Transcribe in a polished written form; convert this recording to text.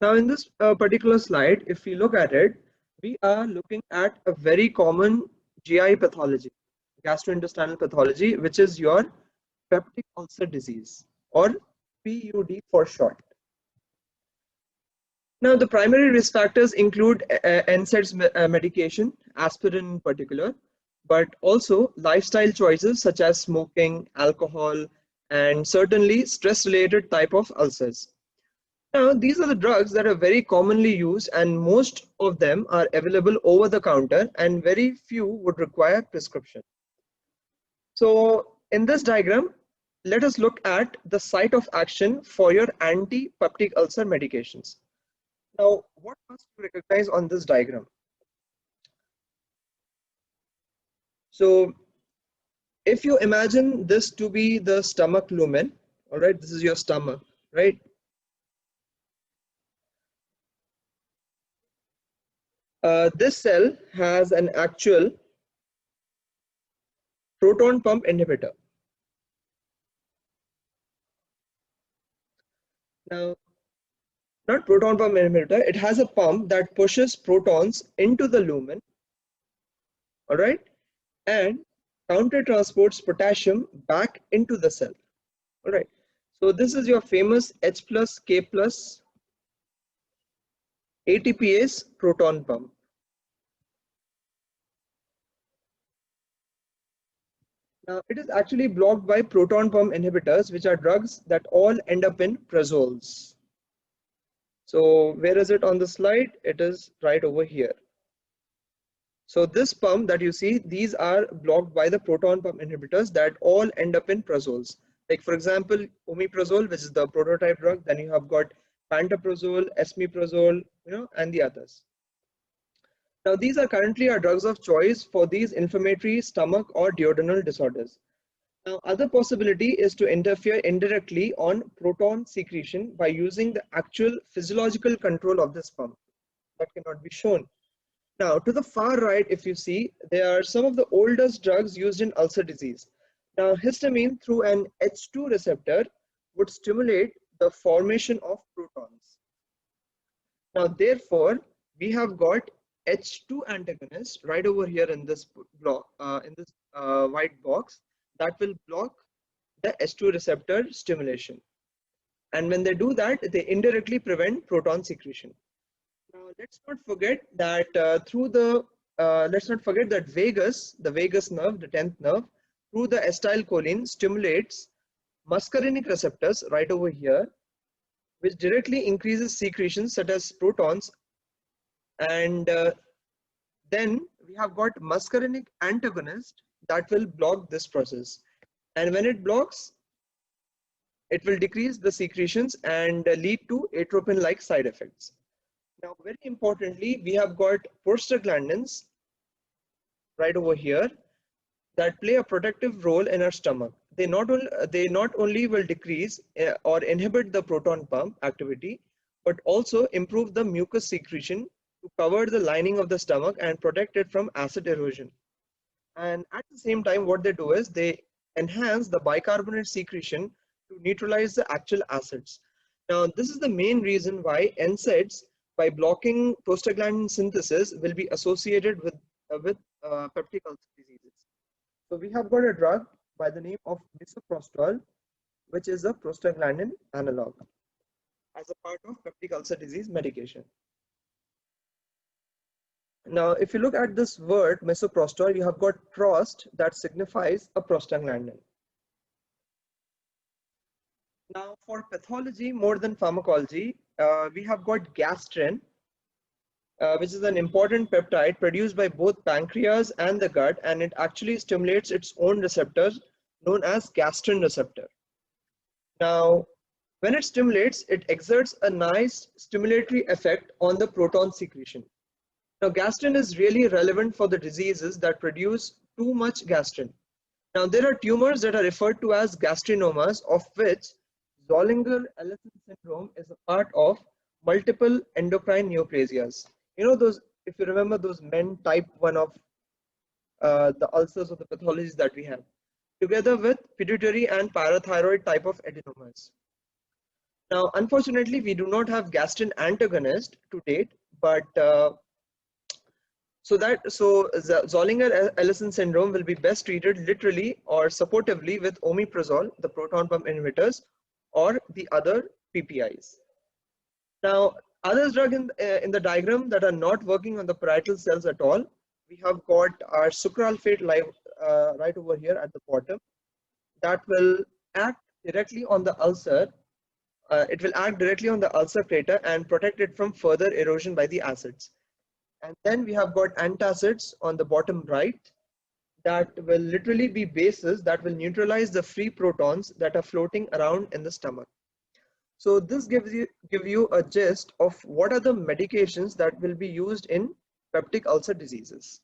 Now, in this particular slide, if we look at it, we are looking at a very common GI pathology, gastrointestinal pathology, which is your peptic ulcer disease, or PUD for short. Now, the primary risk factors include NSAIDs medication, aspirin in particular, but also lifestyle choices such as smoking, alcohol, and certainly stress-related type of ulcers. Now, these are the drugs that are very commonly used, and most of them are available over the counter, and very few would require prescription. So, in this diagram, let us look at the site of action for your anti-peptic ulcer medications. Now, what must you recognize on this diagram? So, if you imagine this to be the stomach lumen, all right, this is your stomach, right? This cell has an actual proton pump inhibitor. Now, not proton pump inhibitor, it has a pump that pushes protons into the lumen, all right, and counter transports potassium back into the cell, all right. So this is your famous H plus K plus ATPase proton pump. Now, it is actually blocked by proton pump inhibitors, which are drugs that all end up in prazoles. So where is it on the slide? It is right over here. So this pump that you see, these are blocked by the proton pump inhibitors that all end up in prazoles. Like for example, omeprazole, which is the prototype drug, then you have got pantoprazole, esomeprazole, and the others. Now these are currently our drugs of choice for these inflammatory stomach or duodenal disorders. Now, other possibility is to interfere indirectly on proton secretion by using the actual physiological control of this pump. That cannot be shown. Now, to the far right, if you see, there are some of the oldest drugs used in ulcer disease. Now, histamine through an H2 receptor would stimulate the formation of protons. Now, therefore, we have got H2 antagonist right over here in this block, white box, that will block the H2 receptor stimulation. And when they do that, they indirectly prevent proton secretion. Now, let's not forget that vagus, the vagus nerve, the 10th nerve, through the acetylcholine stimulates muscarinic receptors right over here, which directly increases secretions such as protons. And then we have got muscarinic antagonist that will block this process. And when it blocks, it will decrease the secretions and lead to atropine-like side effects. Now, very importantly, we have got prostaglandins right over here that play a protective role in our stomach. They not only will decrease or inhibit the proton pump activity, but also improve the mucus secretion to cover the lining of the stomach and protect it from acid erosion. And at the same time, what they do is they enhance the bicarbonate secretion to neutralize the actual acids. Now, this is the main reason why NSAIDs, by blocking prostaglandin synthesis, will be associated with peptic ulcer diseases. So we have got a drug by the name of Misoprostol, which is a prostaglandin analog, as a part of peptic ulcer disease medication. Now, if you look at this word misoprostol, you have got prost, that signifies a prostaglandin. Now, for pathology more than pharmacology, we have got gastrin, which is an important peptide produced by both pancreas and the gut, and it actually stimulates its own receptors known as gastrin receptor. Now, when it stimulates, it exerts a nice stimulatory effect on the proton secretion. Now, gastrin is really relevant for the diseases that produce too much gastrin. Now, there are tumors that are referred to as gastrinomas, of which Zollinger-Ellison syndrome is a part of multiple endocrine neoplasias. You know those, if you remember those men type 1 of the ulcers or the pathologies that we have, together with pituitary and parathyroid type of adenomas. Now, unfortunately, we do not have gastrin antagonist to date, but Zollinger-Ellison syndrome will be best treated literally or supportively with omeprazole, the proton pump inhibitors, or the other PPIs. Now, other drugs in the diagram that are not working on the parietal cells at all, we have got our sucralfate right over here at the bottom. That will act directly on the ulcer. It will act directly on the ulcer crater and protect it from further erosion by the acids. And then we have got antacids on the bottom right that will literally be bases that will neutralize the free protons that are floating around in the stomach. So this give you a gist of what are the medications that will be used in peptic ulcer diseases.